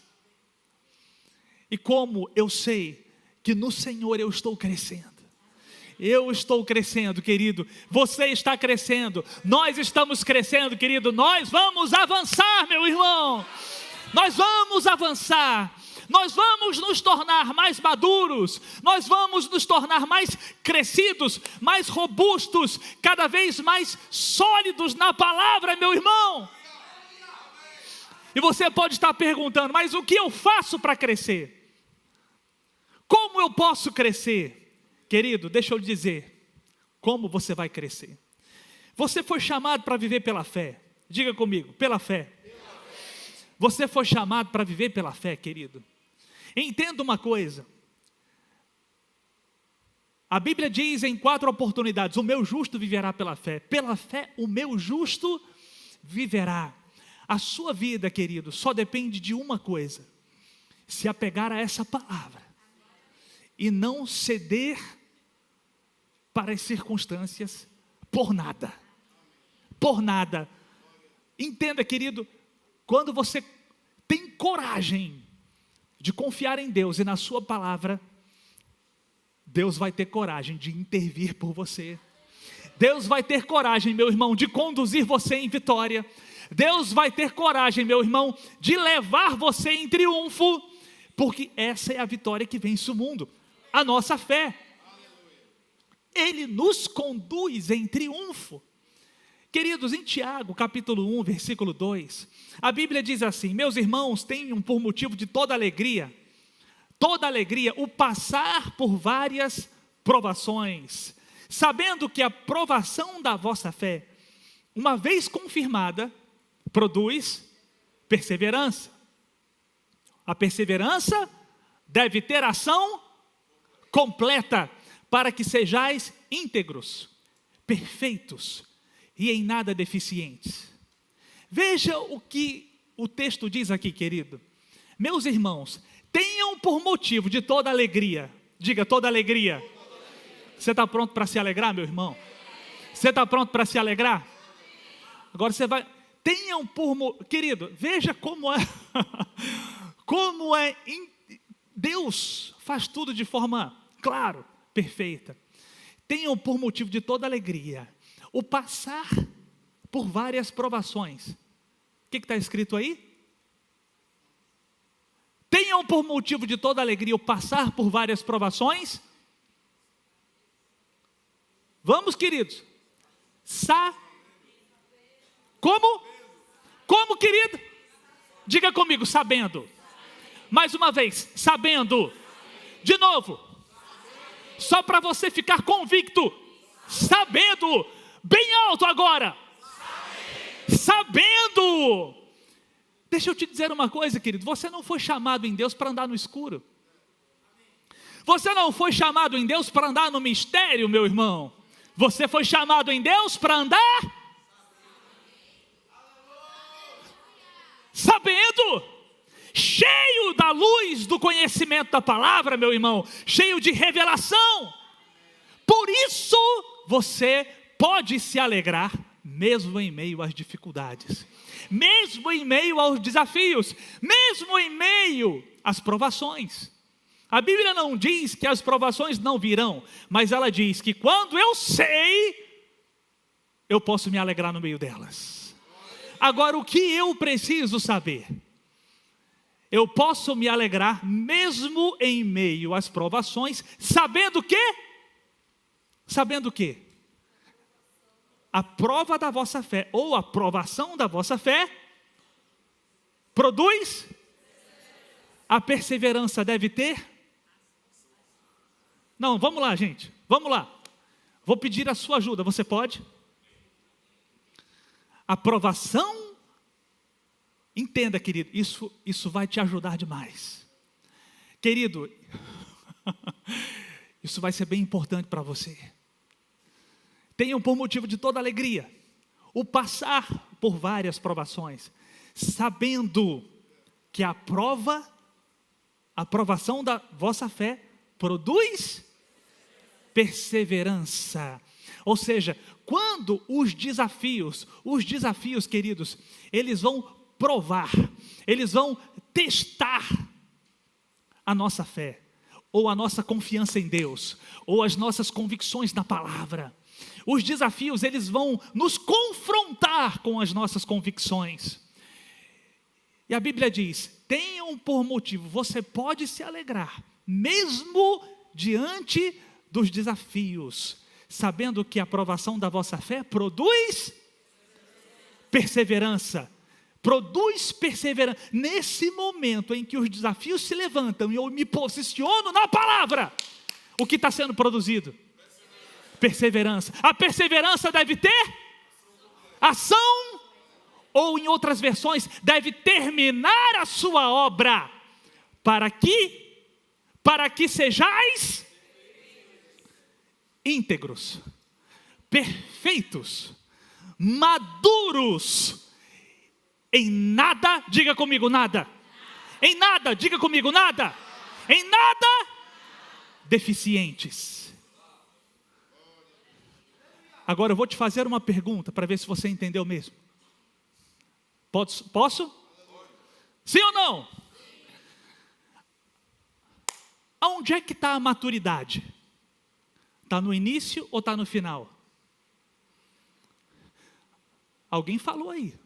E como eu sei que no Senhor eu estou crescendo. Eu estou crescendo, querido. Você está crescendo. Nós estamos crescendo, querido. Nós vamos avançar, meu irmão. Nós vamos avançar. Nós vamos nos tornar mais maduros. Nós vamos nos tornar mais crescidos, mais robustos, cada vez mais sólidos na palavra, meu irmão. E você pode estar perguntando, mas o que eu faço para crescer? Como eu posso crescer? Querido, deixa eu lhe dizer, como você vai crescer? Você foi chamado para viver pela fé. Diga comigo, pela fé. Você foi chamado para viver pela fé, querido. Entenda uma coisa. A Bíblia diz em 4 oportunidades, o meu justo viverá pela fé. Pela fé, o meu justo viverá. A sua vida, querido, só depende de uma coisa: se apegar a essa palavra e não ceder para as circunstâncias por nada. Por nada. Entenda, querido, quando você tem coragem de confiar em Deus e na sua palavra, Deus vai ter coragem de intervir por você. Deus vai ter coragem, meu irmão, de conduzir você em vitória. Deus vai ter coragem, meu irmão, de levar você em triunfo, porque essa é a vitória que vence o mundo, a nossa fé. Ele nos conduz em triunfo. Queridos, em Tiago, capítulo 1, versículo 2, a Bíblia diz assim: meus irmãos, tenham por motivo de toda alegria, o passar por várias provações, sabendo que a provação da vossa fé, uma vez confirmada, produz perseverança. A perseverança deve ter ação completa, para que sejais íntegros, perfeitos e em nada deficientes. Veja o que o texto diz aqui, querido. Meus irmãos, tenham por motivo de toda alegria. Diga, toda alegria. Você está pronto para se alegrar, meu irmão? Você está pronto para se alegrar? Agora você vai... Tenham por... Querido, veja como é... como é... Deus faz tudo de forma, claro, perfeita. Tenham por motivo de toda alegria o passar por várias provações. O que está escrito aí? Tenham por motivo de toda alegria o passar por várias provações. Vamos, queridos. Como? Como, querido? Diga comigo, sabendo. Mais uma vez, sabendo. De novo. Só para você ficar convicto. Sabendo. Bem alto agora. Sabendo. Deixa eu te dizer uma coisa, querido. Você não foi chamado em Deus para andar no escuro. Você não foi chamado em Deus para andar no mistério, meu irmão. Você foi chamado em Deus para andar sabendo, cheio da luz do conhecimento da palavra, meu irmão, cheio de revelação. Por isso você pode se alegrar mesmo em meio às dificuldades, mesmo em meio aos desafios, mesmo em meio às provações. A Bíblia não diz que as provações não virão, mas ela diz que quando eu sei, eu posso me alegrar no meio delas. Agora, o que eu preciso saber? Eu posso me alegrar mesmo em meio às provações, sabendo que? Sabendo que? A prova da vossa fé, ou a provação da vossa fé, produz? A perseverança deve ter? Não, vamos lá, gente, vamos lá. Vou pedir a sua ajuda, você pode? A provação, entenda, querido, isso vai te ajudar demais. Querido, isso vai ser bem importante para você. Tenham por motivo de toda alegria o passar por várias provações, sabendo que a aprovação da vossa fé produz perseverança. Ou seja, quando os desafios, queridos, eles vão provar, eles vão testar a nossa fé, ou a nossa confiança em Deus, ou as nossas convicções na palavra. Os desafios, eles vão nos confrontar com as nossas convicções. E a Bíblia diz: tenham por motivo, você pode se alegrar, mesmo diante dos desafios, sabendo que a aprovação da vossa fé produz perseverança. Produz perseverança. Nesse momento em que os desafios se levantam e eu me posiciono na palavra, o que está sendo produzido? Perseverança. A perseverança deve ter ação, ou em outras versões, deve terminar a sua obra, para que sejais íntegros, perfeitos, maduros, em nada, diga comigo, nada. Em nada, diga comigo, nada. Em nada, deficientes. Agora eu vou te fazer uma pergunta para ver se você entendeu mesmo. Posso? Sim ou não? Aonde é que está a maturidade? Está no início ou está no final? Alguém falou aí.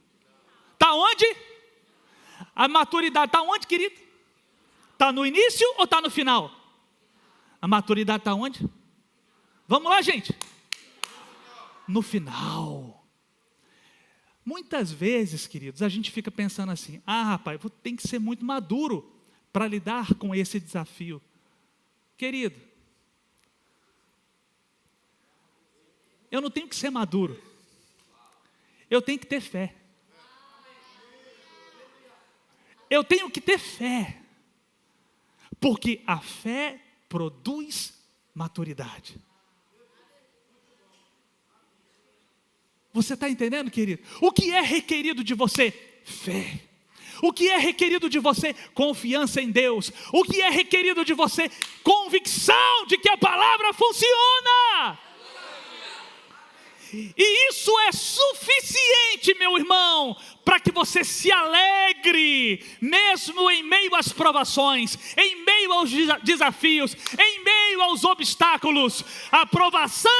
Está onde? A maturidade está onde, querido? Está no início ou está no final? A maturidade está onde? Vamos lá, gente. No final. Muitas vezes, queridos, a gente fica pensando assim: rapaz, eu tenho que ser muito maduro para lidar com esse desafio. Querido, eu não tenho que ser maduro. Eu tenho que ter fé. Eu tenho que ter fé. Porque a fé produz maturidade. Você está entendendo, querido? O que é requerido de você? Fé. O que é requerido de você? Confiança em Deus. O que é requerido de você? Convicção de que a palavra funciona. E isso é suficiente, meu irmão, para que você se alegre, mesmo em meio às provações, em meio aos desafios, em meio aos obstáculos. A aprovação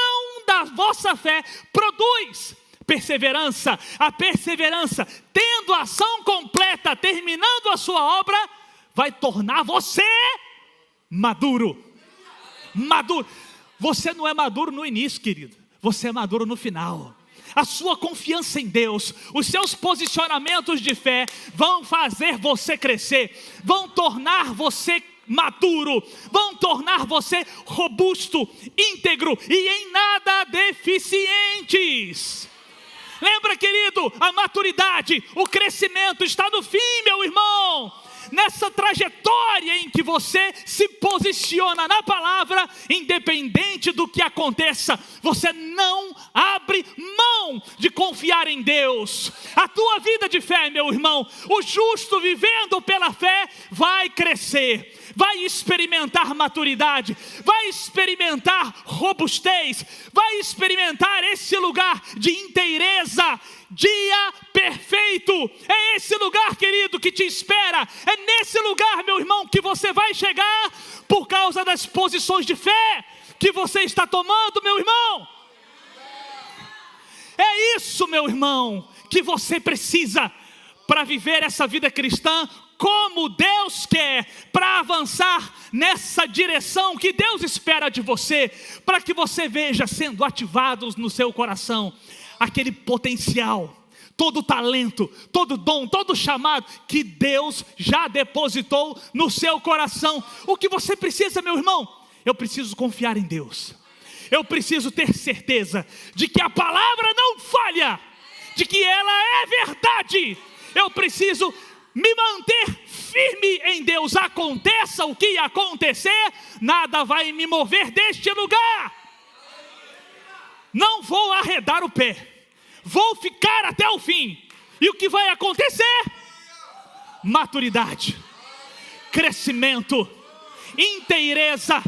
da vossa fé produz perseverança. A perseverança, tendo a ação completa, terminando a sua obra, vai tornar você maduro. Maduro. Você não é maduro no início, querido. Você é maduro no final. A sua confiança em Deus, os seus posicionamentos de fé vão fazer você crescer, vão tornar você maduro, vão tornar você robusto, íntegro e em nada deficientes. Lembra, querido, a maturidade, o crescimento está no fim, meu irmão. Nessa trajetória em que você se posiciona na palavra, independente do que aconteça, você não abre mão de confiar em Deus. A tua vida de fé, meu irmão, o justo vivendo pela fé vai crescer, vai experimentar maturidade, vai experimentar robustez, vai experimentar esse lugar de inteireza, dia perfeito. É esse lugar, querido, que te espera. É nesse lugar, meu irmão, que você vai chegar por causa das posições de fé que você está tomando, meu irmão. É isso, meu irmão, que você precisa para viver essa vida cristã como Deus quer, para avançar nessa direção que Deus espera de você, para que você veja sendo ativados no seu coração aquele potencial, todo talento, todo dom, todo chamado que Deus já depositou no seu coração. O que você precisa, meu irmão? Eu preciso confiar em Deus. Eu preciso ter certeza de que a palavra não falha, de que ela é verdade. Eu preciso me manter firme em Deus. Aconteça o que acontecer, nada vai me mover deste lugar. Não vou arredar o pé, vou ficar até o fim. E o que vai acontecer? maturidade, crescimento, inteireza,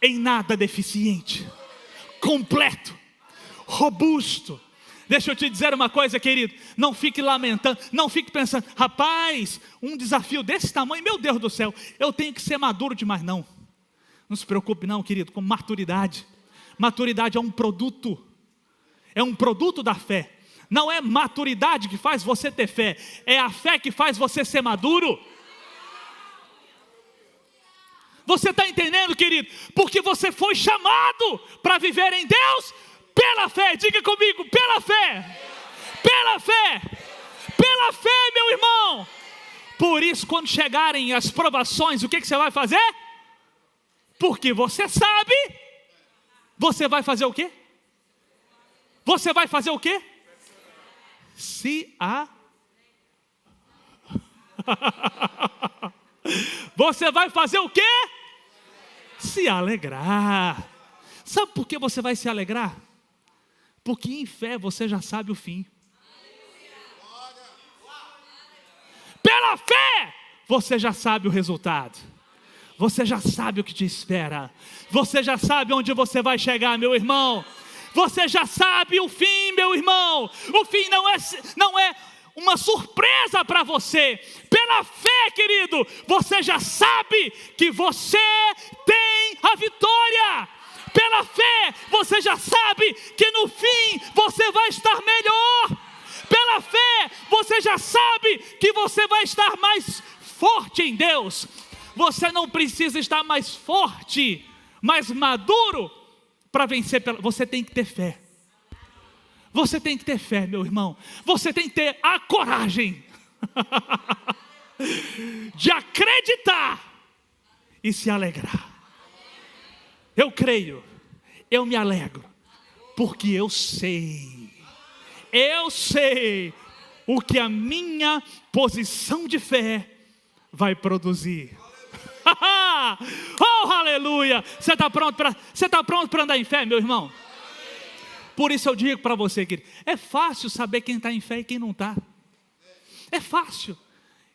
em nada deficiente, completo, robusto. Deixa eu te dizer uma coisa, querido, não fique lamentando, não fique pensando, rapaz, um desafio desse tamanho, meu Deus do céu, eu tenho que ser maduro demais. Não se preocupe não, querido, com maturidade. Maturidade é um produto da fé. Não é maturidade que faz você ter fé, é a fé que faz você ser maduro. Você está entendendo, querido? Porque você foi chamado para viver em Deus pela fé. Diga comigo, pela fé. Pela fé. Pela fé, meu irmão. Por isso, quando chegarem as provações, o que você vai fazer? Porque você sabe. Você vai fazer o quê? Você vai fazer o quê? Você vai fazer o quê? Se alegrar. Sabe por que você vai se alegrar? Porque em fé você já sabe o fim. Pela fé você já sabe o resultado. Você já sabe o que te espera. Você já sabe onde você vai chegar, meu irmão. Você já sabe o fim, meu irmão. O fim não é uma surpresa para você. Pela fé, querido, você já sabe que você tem a vitória. Pela fé, você já sabe que no fim você vai estar melhor. Pela fé, você já sabe que você vai estar mais forte em Deus. Você não precisa estar mais forte, mais maduro para vencer. Você tem que ter fé. Você tem que ter fé, meu irmão. Você tem que ter a coragem de acreditar e se alegrar. Eu creio, eu me alegro, porque eu sei o que a minha posição de fé vai produzir. Oh, aleluia! Você está pronto para andar em fé, meu irmão? Por isso eu digo para você, querido, é fácil saber quem está em fé e quem não está. É fácil.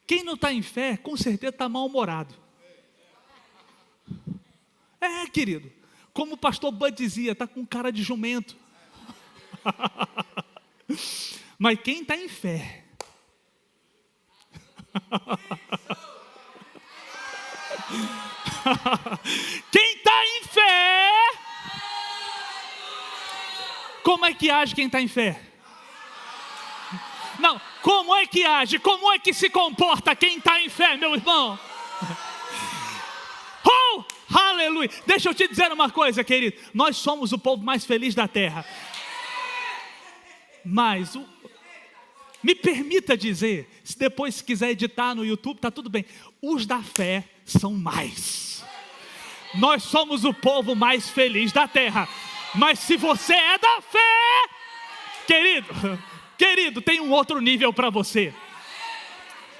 Quem não está em fé, com certeza está mal-humorado. Querido, como o pastor Bud dizia, está com cara de jumento. Mas quem está em fé, quem está em fé, como é que age quem está em fé? Não, como é que age, como é que se comporta quem está em fé, meu irmão? Oh, aleluia! Deixa eu te dizer uma coisa, querido, nós somos o povo mais feliz da terra. Mas, me permita dizer, se depois quiser editar no YouTube, está tudo bem, os da fé são mais. Nós somos o povo mais feliz da terra. Mas se você é da fé, querido, tem um outro nível para você.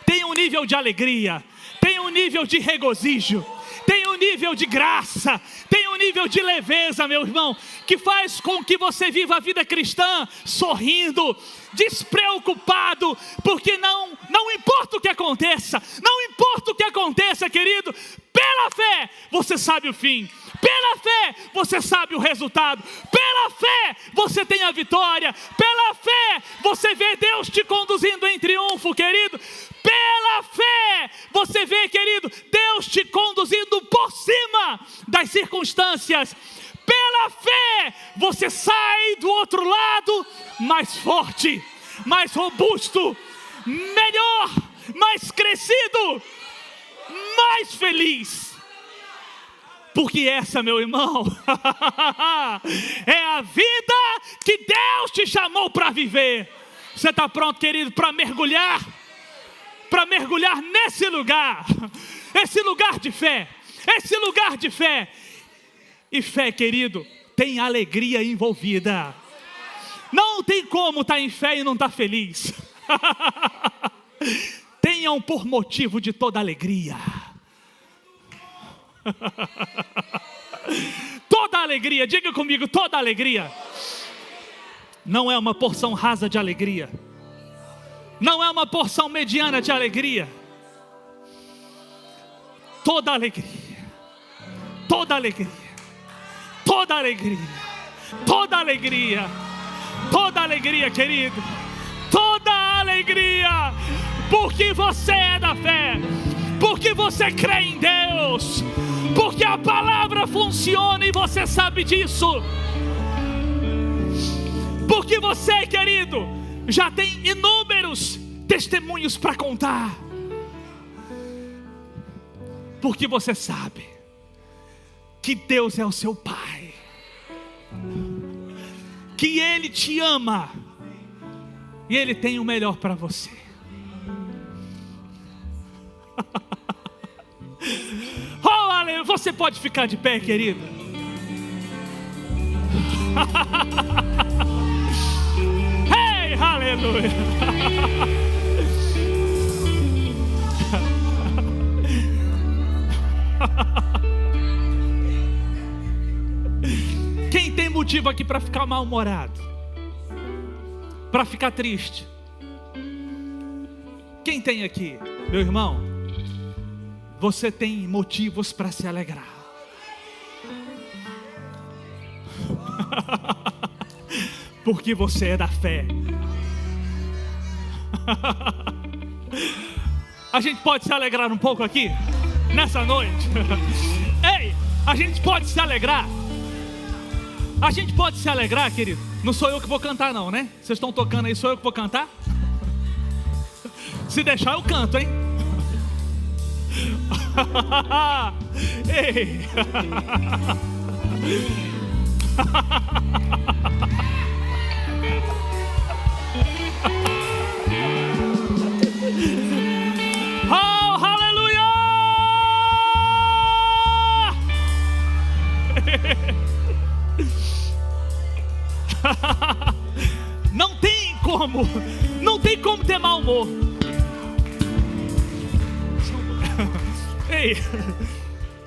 Tem um nível de alegria, tem um nível de regozijo, tem um nível de graça, tem um nível de leveza, meu irmão, que faz com que você viva a vida cristã sorrindo, despreocupado, porque não importa o que aconteça, querido, pela fé você sabe o fim, pela fé você sabe o resultado, pela fé você tem a vitória, pela fé você vê Deus te conduzindo em triunfo, querido, pela fé você vê, querido, Deus te conduzindo por cima das circunstâncias. Pela fé você sai do outro lado mais forte, mais robusto, melhor, mais crescido, mais feliz. Porque essa, meu irmão, é a vida que Deus te chamou para viver. Você está pronto, querido, para mergulhar nesse lugar, esse lugar de fé, E fé, querido, tem alegria envolvida. Não tem como estar em fé e não estar feliz. Tenham por motivo de toda alegria. Toda alegria, diga comigo, toda alegria. Não é uma porção rasa de alegria. não é uma porção mediana de alegria. Toda alegria, toda alegria, toda alegria, toda alegria, toda alegria, querido, toda alegria, porque você é da fé, porque você crê em Deus, porque a palavra funciona e você sabe disso, porque você, querido, já tem inúmeros testemunhos para contar, porque você sabe que Deus é o seu Pai, que Ele te ama e Ele tem o melhor para você. Oh, aleluia! Você pode ficar de pé, querido. Hey, aleluia! Quem tem motivo aqui para ficar mal-humorado, para ficar triste? Quem tem aqui, meu irmão? Você tem motivos para se alegrar. Porque você é da fé. A gente pode se alegrar um pouco aqui, nessa noite. Ei, a gente pode se alegrar. A gente pode se alegrar, querido. Não sou eu que vou cantar não, né? Vocês estão tocando aí, sou eu que vou cantar? Se deixar eu canto, hein? Ei. Oh, aleluia! Não tem como ter mau humor. Ei,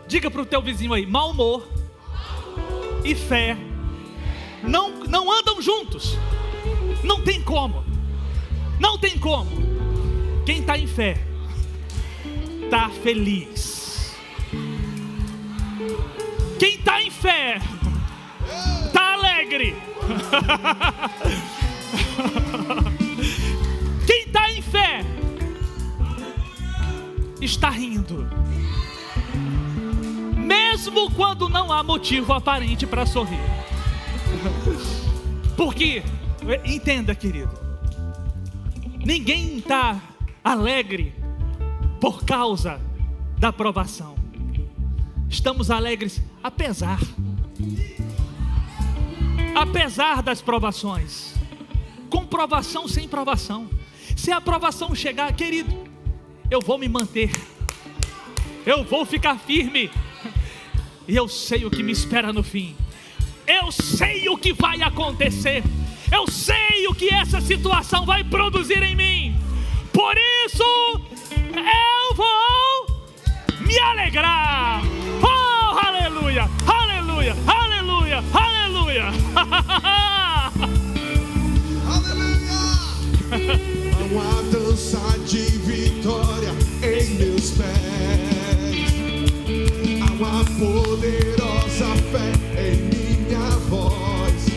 diga para o teu vizinho aí: mau humor e fé não andam juntos. Não tem como. Não tem como. Quem está em fé está feliz. Quem está em fé está alegre. Quem está em fé está rindo, mesmo quando não há motivo aparente para sorrir. Porque, entenda, querido, ninguém está alegre por causa da provação. Estamos alegres apesar das provações, com provação, sem provação. Se a provação chegar, querido, eu vou me manter, eu vou ficar firme, e eu sei o que me espera no fim. Eu sei o que vai acontecer, eu sei o que essa situação vai produzir em mim. Por isso eu vou me alegrar. Oh, aleluia, aleluia, aleluia, aleluia. Há uma dança de vitória em meus pés. Há uma poderosa fé em minha voz.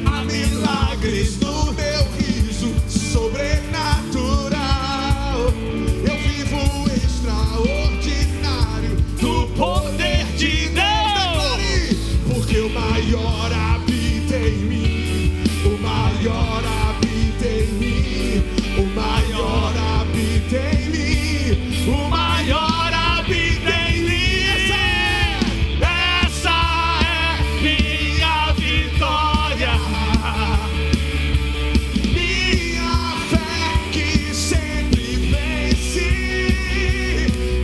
Há milagres no meu riso sobrenatural. Eu vivo extraordinário do poder de Deus. Porque o maior habita em mim. O maior habita em mim. O maior habita em mim. O maior habita em mim. Essa é minha vitória. Minha fé que sempre vence.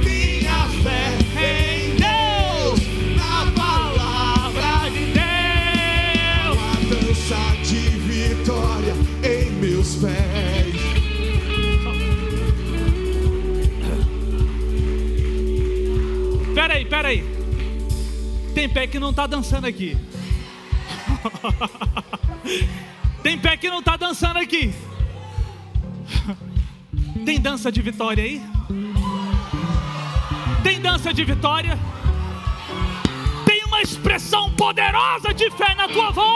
Minha fé em Deus, na palavra de Deus. Uma dança de vitória em meus pés. Peraí. Tem pé que não está dançando aqui. Tem pé que não está dançando aqui. Tem dança de vitória aí? Tem dança de vitória? Tem uma expressão poderosa de fé na tua voz?